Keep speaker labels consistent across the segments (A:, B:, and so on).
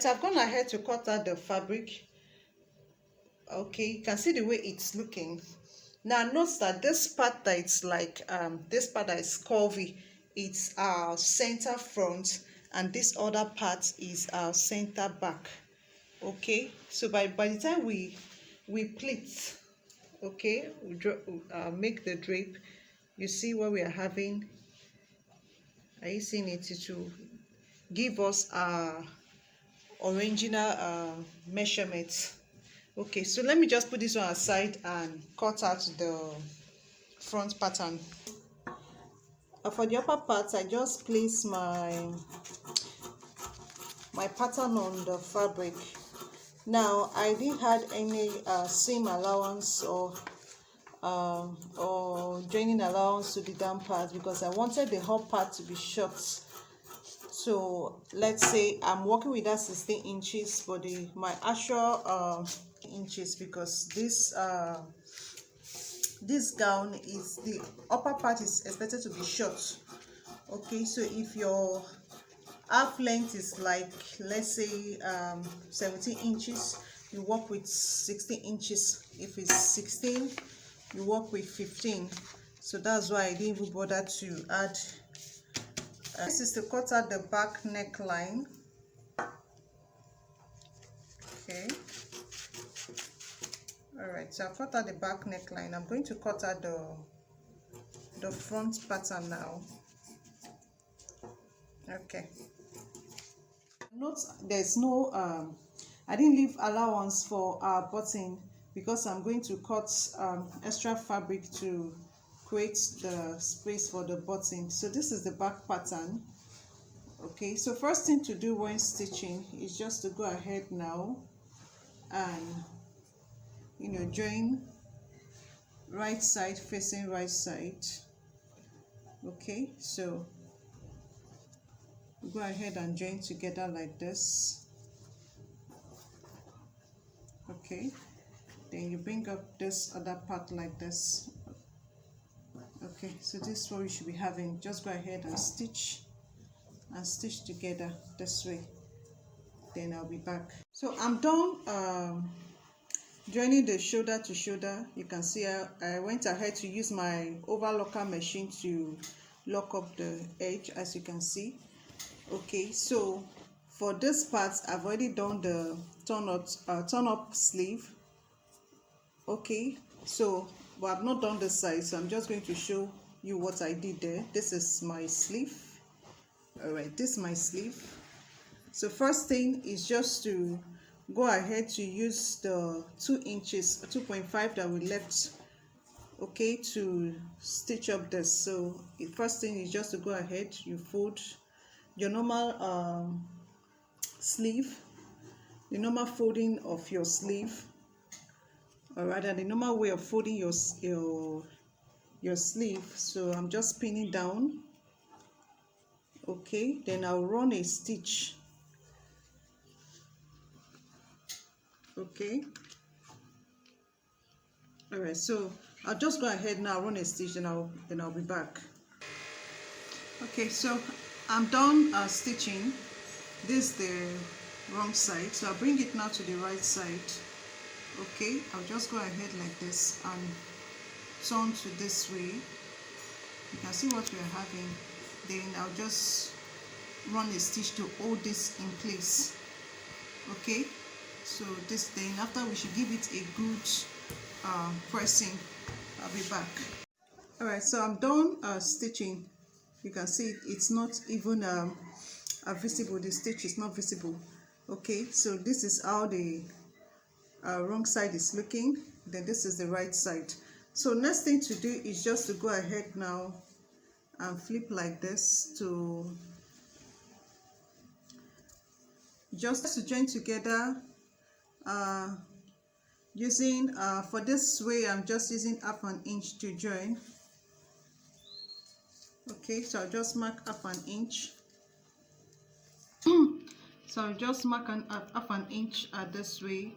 A: right, I've gone ahead to cut out the fabric. Okay, you can see the way it's looking. Now notice that this part that it's like this part that is curvy, it's our center front, and this other part is our center back. Okay, so by the time we pleat, okay, we make the drape, you see what we are having. Are you seeing it? It will give us our original measurements. Okay, so let me just put this one aside and cut out the front pattern. For the upper part, I just place my pattern on the fabric. Now I didn't had any seam allowance or joining allowance to the down part because I wanted the whole part to be short. So let's say I'm working with that 16 inches for my actual inches, because this gown is the upper part is expected to be short. Okay, so if your half length is like, let's say 17 inches, you work with 16 inches. If it's 16, you work with 15. So that's why I didn't even bother to add. This is to cut out the back neckline. Okay, all right, so I've cut out the back neckline. I'm going to cut out the front pattern now. Okay, note there's no I didn't leave allowance for our button because I'm going to cut extra fabric to create the space for the button. So this is the back pattern. Okay, so first thing to do when stitching is just to go ahead now and join right side facing right side. Okay, so go ahead and join together like this. Okay, then you bring up this other part like this. Okay, so this is what we should be having. Just go ahead and stitch together this way. Then I'll be back. So I'm done joining the shoulder to shoulder. You can see I went ahead to use my overlocker machine to lock up the edge, as you can see. Okay, so for this part I've already done the turn up sleeve. Okay, so but I've not done the side, so I'm just going to show you what I did there. This is my sleeve. All right, this is my sleeve. So first thing is just to go ahead to use the 2 inches 2.5 that we left, okay, to stitch up this. So the first thing is just to go ahead, you fold your normal sleeve, the normal folding of your sleeve, or rather the normal way of folding your sleeve. So I'm just pinning down. Okay, then I'll run a stitch. Okay, all right, so I'll just go ahead now, run a stitch, and then I'll be back. Okay, so I'm done stitching. This is the wrong side, so I'll bring it now to the right side. Okay, I'll just go ahead like this and turn to this way. You can see what we're having. Then I'll just run a stitch to hold this in place. Okay, so this, then after we should give it a good pressing. I'll be back. All right, so I'm done stitching. You can see it's not even visible. The stitch is not visible. Okay, so this is how the wrong side is looking. Then this is the right side. So next thing to do is just to go ahead now and flip like this to just to join together using for this way I'm just using 1/2 inch to join. Okay, so I'll just mark 1/2 inch. So I'll just mark 1/2 inch this way.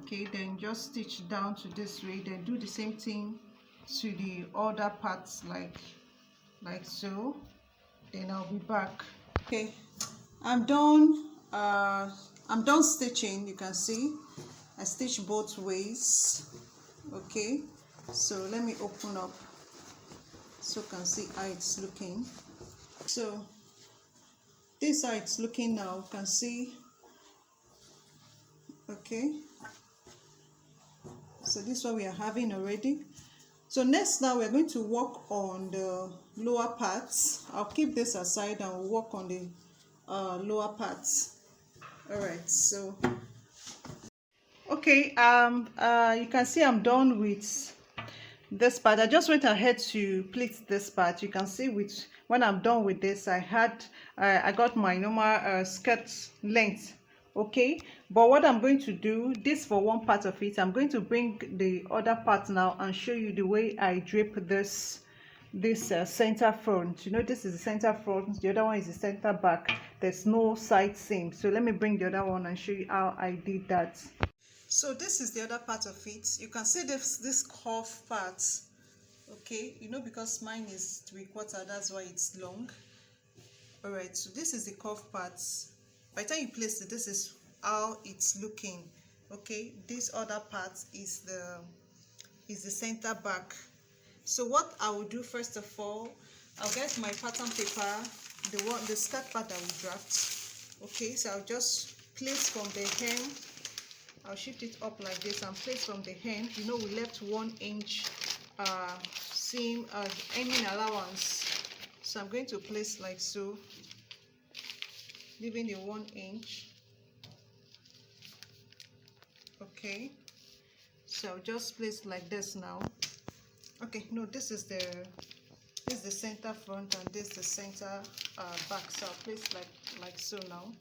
A: Okay, then just stitch down to this way, then do the same thing to the other parts like so. Then I'll be back. Okay, I'm done I'm done stitching. You can see I stitch both ways. Okay, so let me open up so you can see how it's looking. So this is how it's looking now. You can see. Okay, so this is what we are having already. So next, now we're going to work on the lower parts. I'll keep this aside and we'll work on the lower parts. All right, so okay, you can see I'm done with this part. I just went ahead to pleat this part. You can see with when I'm done with this, I got my normal skirt length. Okay, but what I'm going to do, this for one part of it, I'm going to bring the other part now and show you the way I drape this center front. You know, this is the center front, the other one is the center back. There's no side seam, so let me bring the other one and show you how I did that. So this is the other part of it. You can see this curve part. Okay, you know, because mine is 3/4, that's why it's long. All right, so this is the curve part. By the time you place it, this is how it's looking. Okay, this other part is the center back. So what I will do, first of all, I'll get my pattern paper, the skirt part that we draft. Okay, so I'll just place from the hem. I'll shift it up like this and place from the hem. You know, we left 1 inch seam hemming allowance, so I'm going to place like so, leaving the 1 inch. Okay, so I'll just place like this now. Okay, no, this is the center front and this is the center back, so I'll place like so now.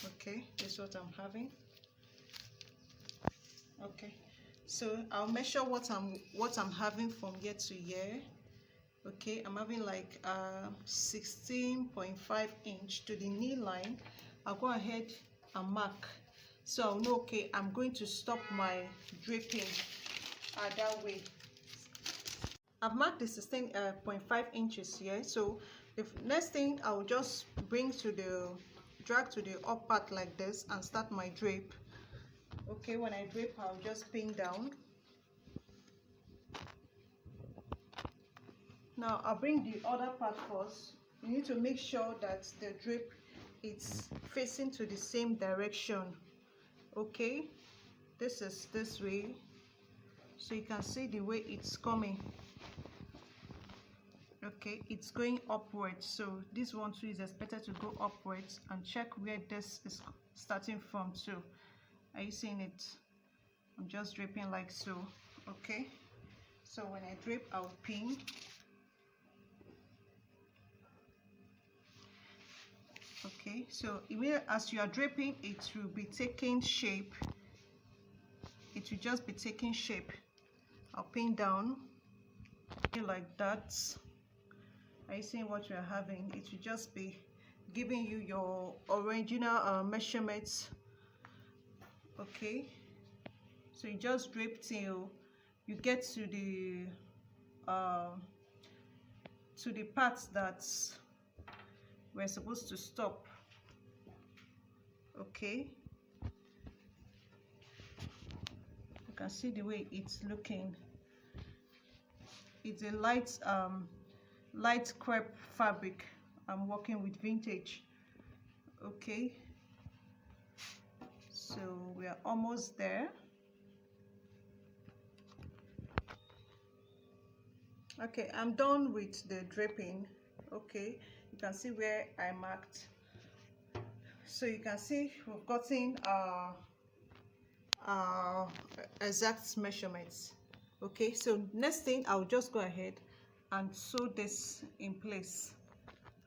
A: Okay, this is what I'm having. Okay, so I'll measure what I'm having from here to here. Okay, I'm having like 16.5 inch to the knee line. I'll go ahead and mark, so I'll know, okay, I'm going to stop my draping that way. I've marked the 16.5 inches here. So the next thing, I'll just drag to the up part like this and start my drape. Okay, when I drape, I'll just pin down. Now I'll bring the other part first. You need to make sure that the drape is facing to the same direction. Okay, this is this way, so you can see the way it's coming. Okay, it's going upwards, so this one too is expected to go upwards, and check where this is starting from too. Are you seeing it? I'm just draping like so. Okay, so when I drape, I'll pin. Okay, so as you are draping, it will be taking shape. It will just be taking shape. I'll pin down like that. Are you seeing what you are having? It will just be giving you your original measurements. Okay, so you just drape till you get to the parts that we're supposed to stop. Okay, you can see the way it's looking. It's a light crepe fabric. I'm working with vintage. Okay, so we are almost there. Okay, I'm done with the draping. Okay, you can see where I marked. So you can see we've gotten exact measurements. Okay, so next thing, I'll just go ahead and sew this in place.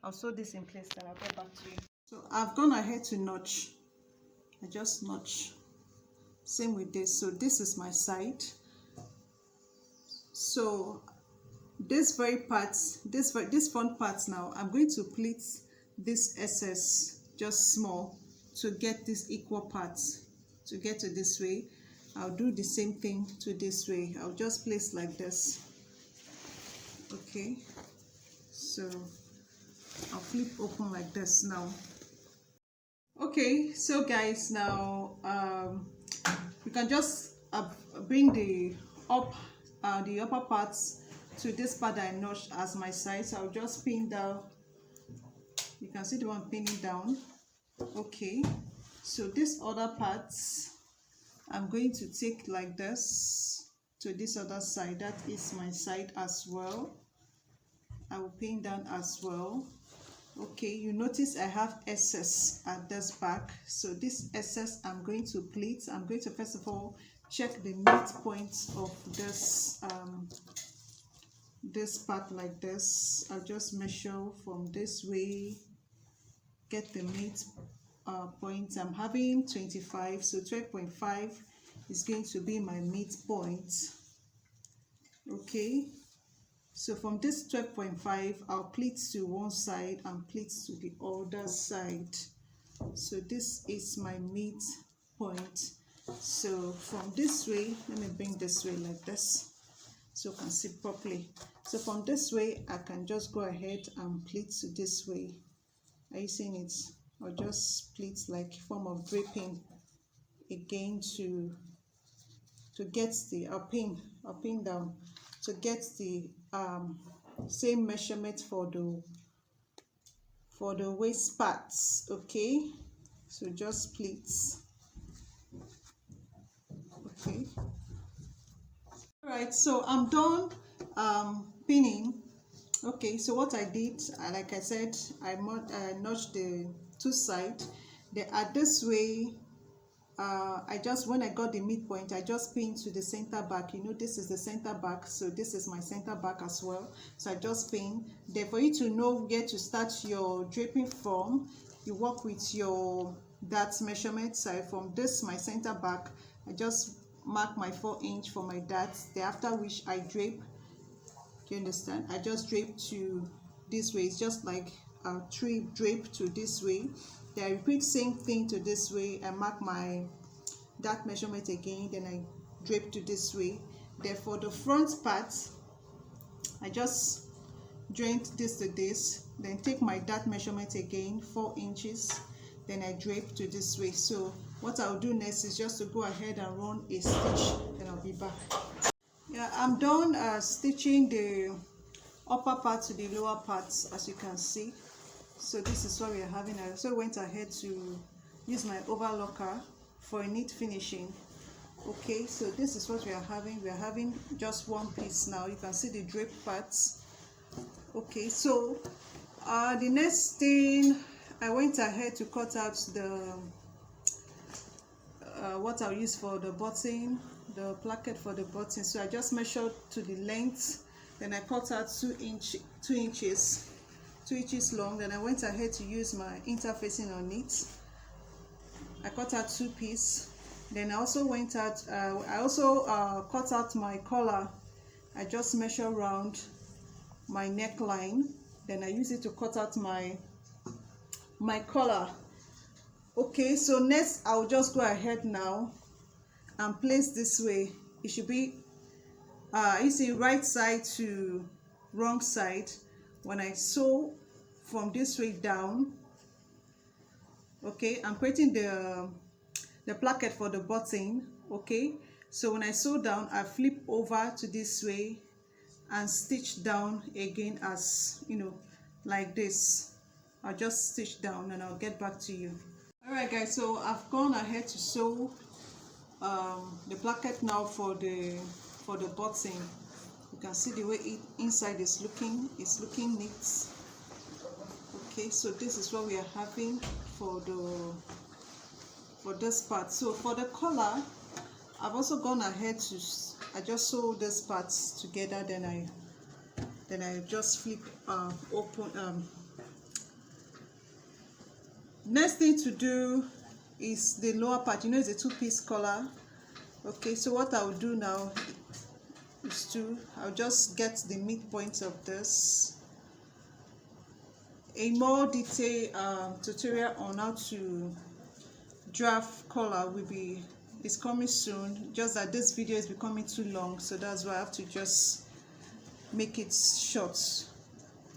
A: I'll sew this in place, then I'll get back to you. So I've gone ahead to notch. I just notch. Same with this. So this is my side. So this very part, this front part now, I'm going to pleat this excess just small to get this equal parts, to get to this way. I'll do the same thing to this way. I'll just place like this. Okay, so I'll flip open like this now. Okay, so guys, now you can just bring the upper parts to this part that I notched as my side. So I'll just pin down. You can see the one pinning down. Okay, so this other parts I'm going to take like this to this other side. That is my side as well. I will pin down as well. Okay, you notice I have excess at this back, so this excess I'm going to pleat. I'm going to first of all check the midpoint of this part like this. I'll just measure from this way, get the mid point. I'm having 25, so 12.5 is going to be my midpoint. Okay, so from this 12.5, I'll pleat to one side and pleat to the other side. So this is my midpoint. So from this way, let me bring this way like this so you can see properly. So from this way, I can just go ahead and pleat to this way. Are you seeing it? Or just pleat like form of draping again to get the up in down to get the same measurement for the waist parts. Okay, so just pleats. Okay, all right, so I'm done pinning. Okay, so what I did, like I said, I notched the two sides. They are this way. I just, when I got the midpoint, I just pinned to the center back. You know, this is the center back, so this is my center back as well. So I just pin. Then for you to know where to start your draping from, you work with your darts measurement. So from this, my center back, I just mark my 4-inch for my darts. Then after which I drape. Do you understand? I just drape to this way. It's just like a tree drape to this way. Then I repeat same thing to this way. I mark my dart measurement again. Then I drape to this way. Then for the front part, I just joint this to this. Then take my dart measurement again, 4 inches. Then I drape to this way. So what I'll do next is just to go ahead and run a stitch. Then I'll be back. Yeah, I'm done stitching the upper part to the lower parts, as you can see. So this is what we are having. I also went ahead to use my overlocker for a neat finishing. Okay, so this is what we are having. We are having just one piece now. You can see the drape parts. Okay, so the next thing, I went ahead to cut out the what I'll use for the button, the placket for the button. So I just measured to the length, then I cut out 2 inches long. Then I went ahead to use my interfacing on it. I cut out 2 pieces. Then I also went out cut out my collar. I just measure around my neckline, then I use it to cut out my collar. Okay, so next I'll just go ahead now and place this way. It should be you see, right side to wrong side. When I sew from this way down, okay, I'm creating the placket for the button. Okay, so when I sew down, I flip over to this way and stitch down again, as you know, like this. I'll just stitch down and I'll get back to you. All right guys, so I've gone ahead to sew the placket now for the button. You can see the way inside is looking. It's looking neat. Okay, so this is what we are having for this part. So for the collar, I've also gone ahead to, I just sew these parts together, then I just flip open. Next thing to do is the lower part. You know, it's a 2-piece collar. Okay, so what I'll do now is I'll just get the midpoint of this. A more detailed tutorial on how to draft collar is coming soon. Just that this video is becoming too long, so that's why I have to just make it short.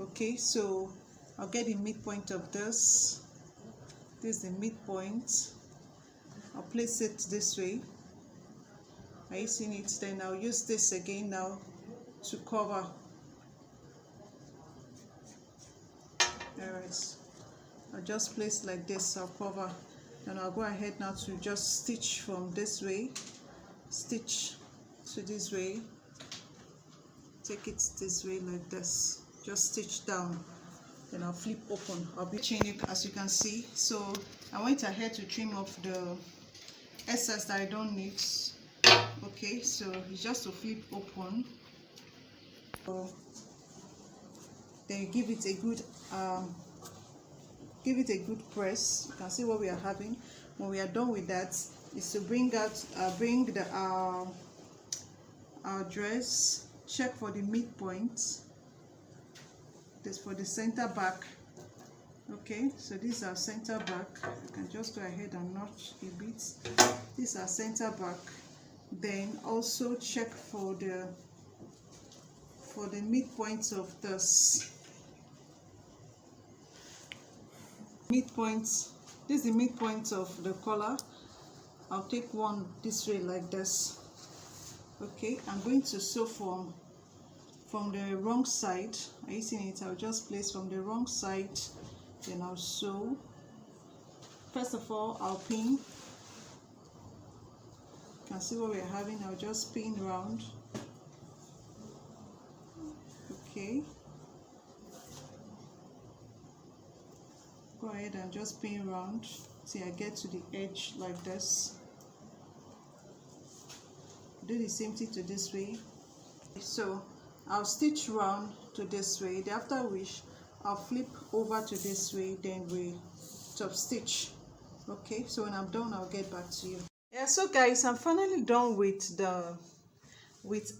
A: Okay, so I'll get the midpoint of this This is the midpoint. I'll place it this way. Are you seeing it? Then I'll use this again now to cover. Alright, I'll just place like this. I'll cover. Then I'll go ahead now to just stitch from this way, stitch to this way, take it this way like this, just stitch down, then I'll flip open. I'll be chaining as you can see. So I went ahead to trim off the excess that I don't need. Okay, so it's just to flip open. So then you give it a good press. You can see what we are having. When we are done with that, is to bring the our dress, check for the midpoint. This for the center back. Okay, so these are center back. You can just go ahead and notch a bit. These are center back. Then also check for the midpoint of this. Midpoint, this is the midpoint of the collar. I'll take one this way like this. Okay, I'm going to sew from the wrong side. Are you seeing it? I'll just place from the wrong side, then I'll sew. First of all, I'll pin. You can see what we're having. I'll just pin round. Okay, go ahead and just pin round till I get to the edge like this. Do the same thing to this way. So I'll stitch round to this way, after which I'll flip over to this way, then we top stitch. Okay, so when I'm done, I'll get back to you. Yeah, so guys, I'm finally done with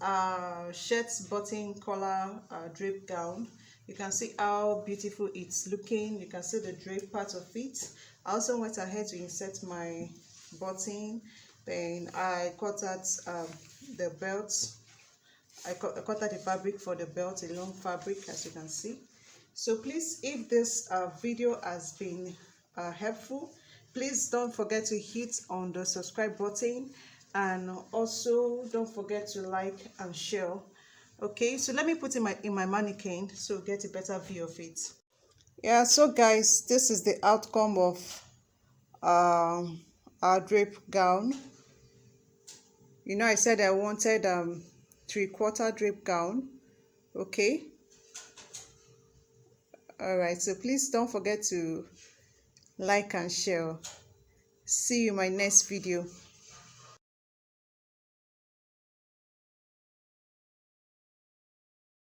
A: our shirt button collar drape gown. You can see how beautiful it's looking. You can see the drape part of it. I also went ahead to insert my button. Then I cut out the belt. I cut out the fabric for the belt, a long fabric, as you can see. So please, if this video has been helpful, please don't forget to hit on the subscribe button, and also don't forget to like and share. Okay, so let me put in my mannequin so get a better view of it. Yeah, so guys, this is the outcome of our drape gown. You know, I said I wanted 3/4 drape gown. Okay, all right, so please don't forget to like and share. See you in my next video.